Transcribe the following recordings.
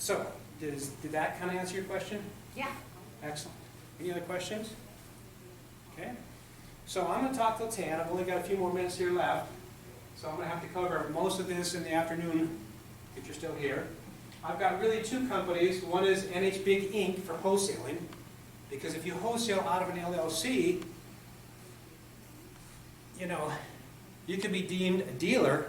So, did that kind of answer your question? Yeah. Excellent. Any other questions? Okay. So I'm going to talk till 10. I've only got a few more minutes here left. So I'm going to have to cover most of this in the afternoon if you're still here. I've got really two companies. One is NH Big Inc. for wholesaling. Because if you wholesale out of an LLC, you know, you could be deemed a dealer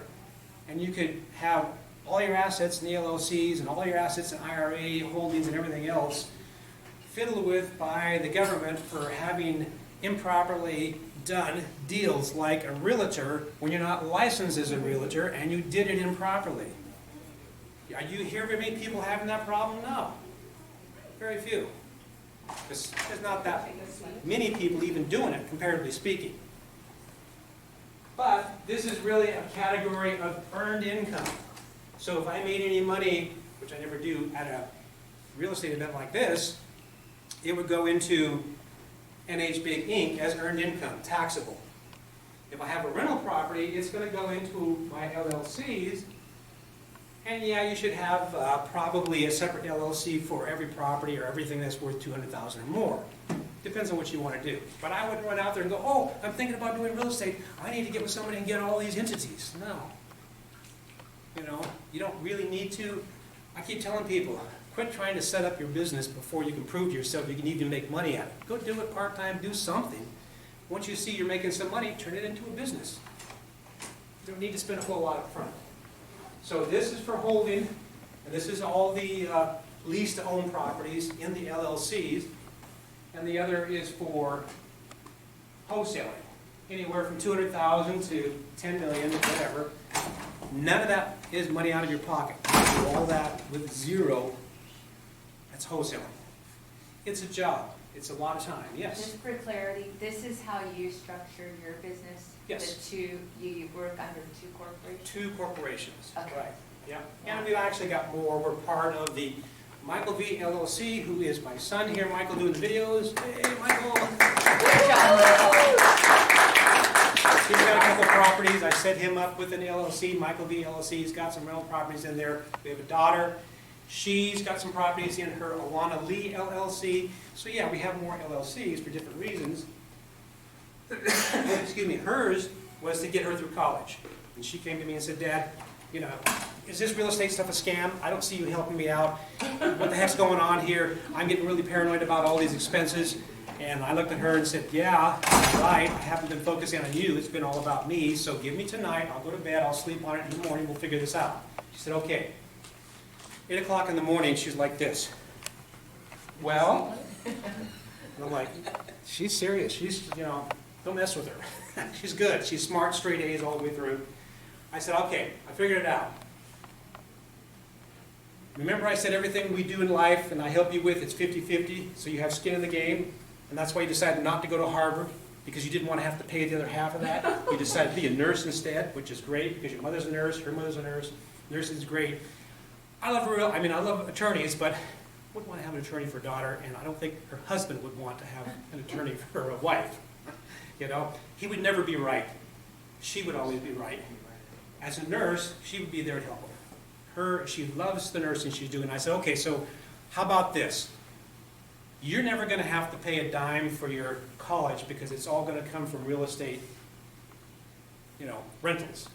and you could have all your assets in the LLCs and all your assets in IRA holdings and everything else fiddled with by the government for having improperly done deals like a realtor when you're not licensed as a realtor and you did it improperly. Are you hear very many people having that problem? No. Very few. There's not that many people even doing it, comparatively speaking. But this is really a category of earned income. So if I made any money, which I never do, at a real estate event like this, it would go into NH Big Inc. as earned income, taxable. If I have a rental property, it's going to go into my LLCs. And yeah, you should have probably a separate LLC for every property or everything that's worth $200,000 or more. Depends on what you want to do. But I wouldn't run out there and go, oh, I'm thinking about doing real estate. I need to get with somebody and get all these entities. No. You know, you don't really need to. I keep telling people, quit trying to set up your business before you can prove to yourself you can even make money at it. Go do it part-time, do something. Once you see you're making some money, turn it into a business. You don't need to spend a whole lot up front. So this is for holding, and this is all the lease-to-own properties in the LLCs, and the other is for wholesaling, anywhere from $200,000 to $10 million, whatever. None of that is money out of your pocket. You do all that with zero. That's wholesaling. It's a job. It's a lot of time. Yes? Just for clarity, this is how you structure your business? Yes. You work under two corporations? Two corporations. Okay. Right. Yeah. And we've actually got more. We're part of the Michael V. LLC, who is my son here. Michael doing the videos. Hey, Michael. Good job. He's got a couple properties. I set him up with an LLC. Michael V. LLC. He's got some rental properties in there. We have a daughter. She's got some properties in her Alana Lee LLC. So yeah, we have more LLCs for different reasons. Excuse me. Hers was to get her through college. And she came to me and said, Dad, you know, is this real estate stuff a scam? I don't see you helping me out. What the heck's going on here? I'm getting really paranoid about all these expenses. And I looked at her and said, yeah, right. I haven't been focusing on you. It's been all about me. So give me tonight. I'll go to bed. I'll sleep on it in the morning. We'll figure this out. She said, okay. 8 o'clock in the morning, she's like this. Well? And I'm like, she's serious. She's, you know, don't mess with her. She's good. She's smart, straight A's all the way through. I said, okay, I figured it out. Remember I said everything we do in life and I help you with, it's 50-50, so you have skin in the game. And that's why you decided not to go to Harvard, because you didn't want to have to pay the other half of that. You decided to be a nurse instead, which is great, because your mother's a nurse, her mother's a nurse. Nursing is great. I love attorneys, but I wouldn't want to have an attorney for a daughter, and I don't think her husband would want to have an attorney for a wife. You know, he would never be right. She would always be right. As a nurse, she would be there to help her. She loves the nursing she's doing. I said, okay, so how about this? You're never going to have to pay a dime for your college because it's all going to come from real estate, you know, rentals.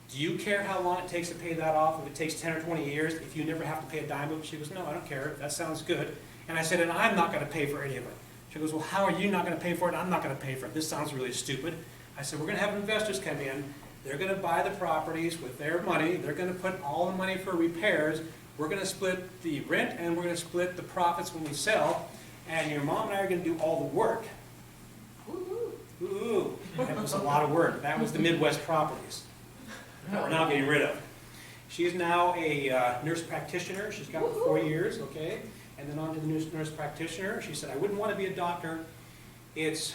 Do you care how long it takes to pay that off? If it takes 10 or 20 years, if you never have to pay a dime of it? She goes, no, I don't care. That sounds good. And I said, and I'm not going to pay for any of it. She goes, well, how are you not going to pay for it? I'm not going to pay for it. This sounds really stupid. I said, we're going to have investors come in. They're going to buy the properties with their money. They're going to put all the money for repairs. We're going to split the rent, and we're going to split the profits when we sell. And your mom and I are going to do all the work. Ooh, that was a lot of work. That was the Midwest properties that we're now getting rid of. She is now a nurse practitioner. She's got 4 years, okay? And then on to the nurse practitioner. She said, I wouldn't want to be a doctor. It's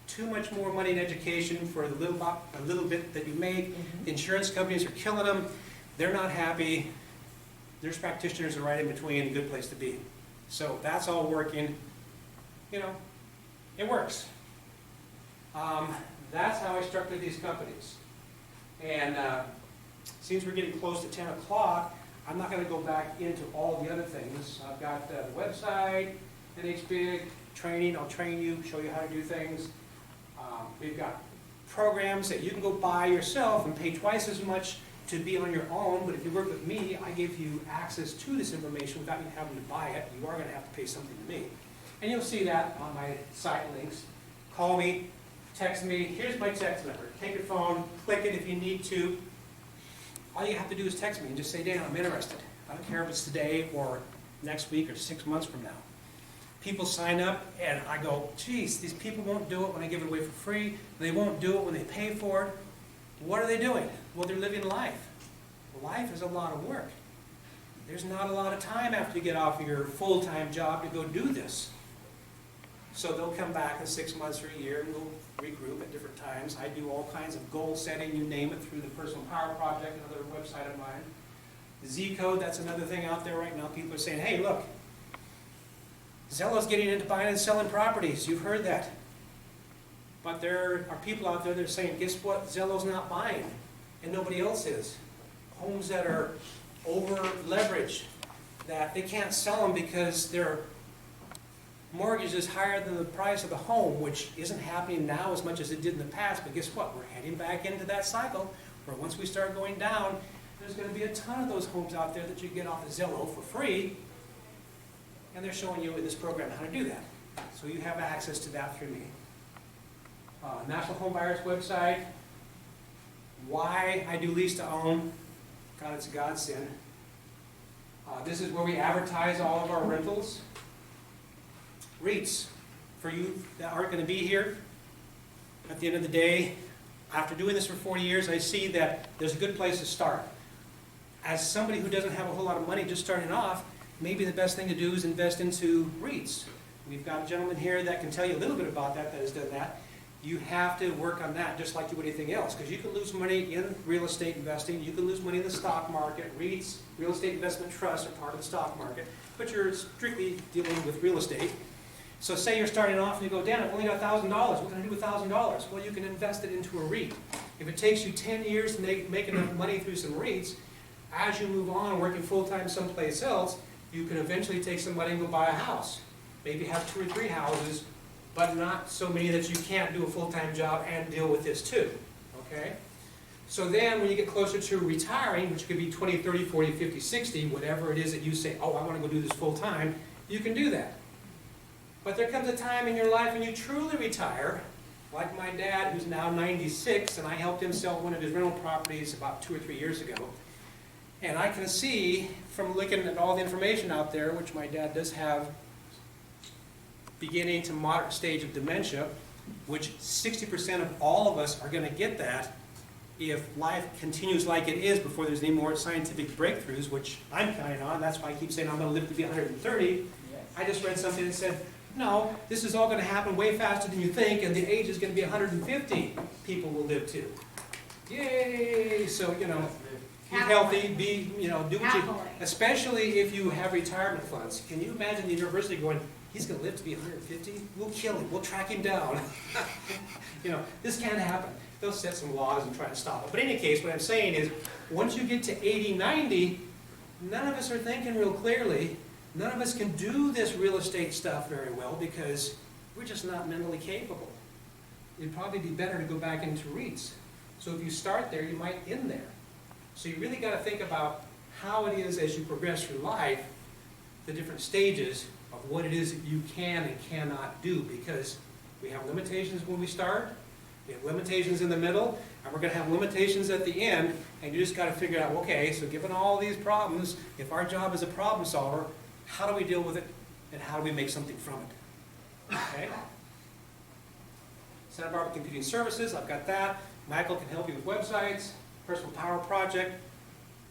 too much more money in education for the little bit that you make. The insurance companies are killing them. They're not happy. Nurse practitioners are right in between, a good place to be. So that's all working. You know, it works. That's how I structured these companies. And since we're getting close to 10 o'clock, I'm not gonna go back into all the other things. I've got the website, NHBIG, training, I'll train you, show you how to do things. We've got programs that you can go buy yourself and pay twice as much to be on your own, but if you work with me, I give you access to this information without you having to buy it. You are gonna have to pay something to me. And you'll see that on my site links. Call me, text me, here's my text number. Take your phone, click it if you need to. All you have to do is text me and just say, Dan, I'm interested. I don't care if it's today or next week or 6 months from now. People sign up and I go, geez, these people won't do it when I give it away for free. They won't do it when they pay for it. What are they doing? Well, they're living life. Life is a lot of work. There's not a lot of time after you get off of your full-time job to go do this. So they'll come back in 6 months or a year and we'll regroup at different times. I do all kinds of goal setting, you name it, through the Personal Power Project, another website of mine. The Z Code, that's another thing out there right now. People are saying, hey, look, Zillow's getting into buying and selling properties. You've heard that. But there are people out there that are saying, guess what? Zillow's not buying, and nobody else is. Homes that are over leveraged, that they can't sell them because their mortgage is higher than the price of the home, which isn't happening now as much as it did in the past. But guess what? We're heading back into that cycle where once we start going down, there's going to be a ton of those homes out there that you can get off of Zillow for free. And they're showing you in this program how to do that. So you have access to that through me. National Home Buyers website. Why I do lease to own. God, it's a godsend. This is where we advertise all of our rentals. REITs. For you that aren't going to be here, at the end of the day, after doing this for 40 years, I see that there's a good place to start. As somebody who doesn't have a whole lot of money just starting off, maybe the best thing to do is invest into REITs. We've got a gentleman here that can tell you a little bit about that has done that. You have to work on that just like you would anything else, because you can lose money in real estate investing, you can lose money in the stock market. REITs, real estate investment trusts, are part of the stock market, but you're strictly dealing with real estate. So say you're starting off and you go, Dan, I've only got $1,000. What can I do with $1,000? Well, you can invest it into a REIT. If it takes you 10 years to make enough money through some REITs, as you move on working full-time someplace else, you can eventually take some money and go buy a house. Maybe have 2 or 3 houses, but not so many that you can't do a full-time job and deal with this too, okay? So then when you get closer to retiring, which could be 20, 30, 40, 50, 60, whatever it is that you say, oh, I want to go do this full-time, you can do that. But there comes a time in your life when you truly retire, like my dad, who's now 96, and I helped him sell one of his rental properties about 2 or 3 years ago. And I can see from looking at all the information out there, which my dad does have, beginning to moderate stage of dementia, which 60% of all of us are going to get that if life continues like it is before there's any more scientific breakthroughs, which I'm counting on. That's why I keep saying I'm going to live to be 130. Yes. I just read something that said, no, this is all going to happen way faster than you think, and the age is going to be 150 people will live to. Yay! So, you know, be healthy, do what you, especially if you have retirement funds. Can you imagine the university going, he's going to live to be 150? We'll kill him. We'll track him down. This can't happen. They'll set some laws and try to stop it. But in any case, what I'm saying is, once you get to 80, 90, none of us are thinking real clearly. None of us can do this real estate stuff very well because we're just not mentally capable. It'd probably be better to go back into REITs. So if you start there, you might end there. So you really got to think about how it is as you progress through life, the different stages of what it is that you can and cannot do, because we have limitations when we start, we have limitations in the middle, and we're going to have limitations at the end, and you just got to figure out, okay, so given all these problems, if our job is a problem solver, how do we deal with it, and how do we make something from it? Okay? Santa Barbara Computing Services, I've got that. Michael can help you with websites. Personal Power Project,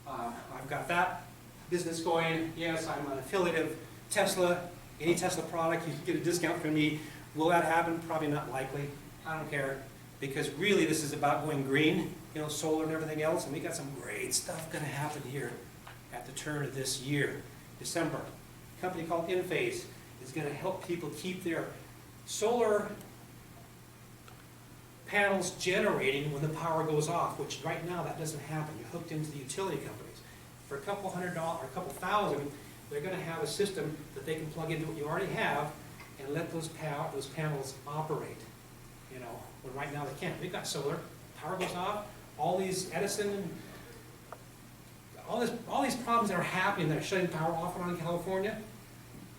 I've got that business going. Yes, I'm an affiliate of Tesla. Any Tesla product, you can get a discount from me. Will that happen? Probably not likely. I don't care, because really this is about going green, solar and everything else, and we got some great stuff going to happen here at the turn of this year, December. A company called Enphase is going to help people keep their solar panels generating when the power goes off, which right now that doesn't happen. You're hooked into the utility companies. for a couple $100 or a couple thousand, they're gonna have a system that they can plug into what you already have and let those panels operate, you know, when right now they can't. We've got solar, power goes off, all these Edison, all these problems that are happening that are shutting power off around California,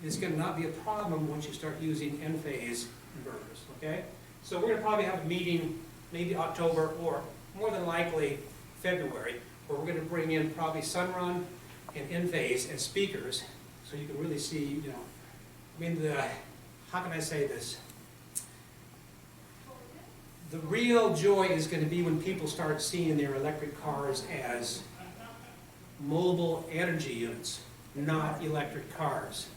is gonna not be a problem once you start using N-phase inverters, okay? So we're gonna probably have a meeting, maybe October, or more than likely February, where we're gonna bring in probably Sunrun and N-phase and speakers, so you can really see, you know, I mean, how can I say this? The real joy is gonna be when people start seeing their electric cars as mobile energy units, not electric cars,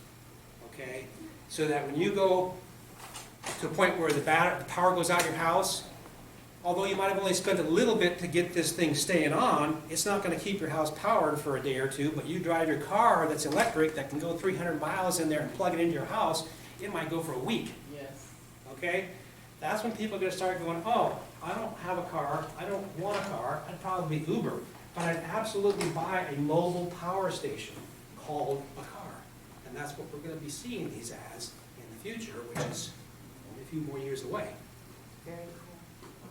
okay? So that when you go to a point where the power goes out of your house, although you might have only spent a little bit to get this thing staying on, it's not gonna keep your house powered for a day or two, but you drive your car that's electric, that can go 300 miles in there and plug it into your house, it might go for a week. Yes. Okay? That's when people are gonna start going, oh, I don't have a car, I don't want a car, I'd probably Uber, but I'd absolutely buy a mobile power station called a car. And that's what we're gonna be seeing these as in the future, which is only a few more years away. Very cool.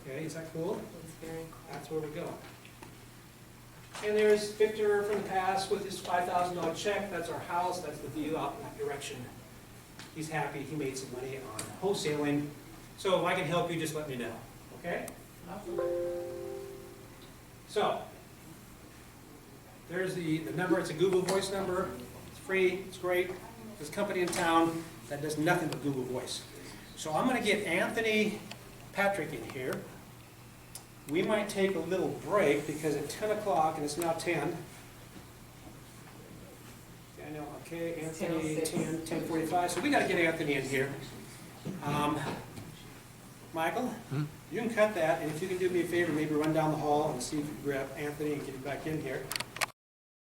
Okay, is that cool? It's very cool. That's where we're going. And there's Victor from the past with his $5,000 check. That's our house. That's the view out in that direction. He's happy. He made some money on wholesaling. So if I can help you, just let me know. Okay? Awesome. So there's the number. It's a Google Voice number. It's free. It's great. There's a company in town that does nothing but Google Voice. So I'm going to get Anthony Patrick in here. We might take a little break because at 10 o'clock, and it's now 10. I know, okay, Anthony, 10:45. So we got to get Anthony in here. Michael, you can cut that, and if you can do me a favor, maybe run down the hall and see if you can grab Anthony and get him back in here.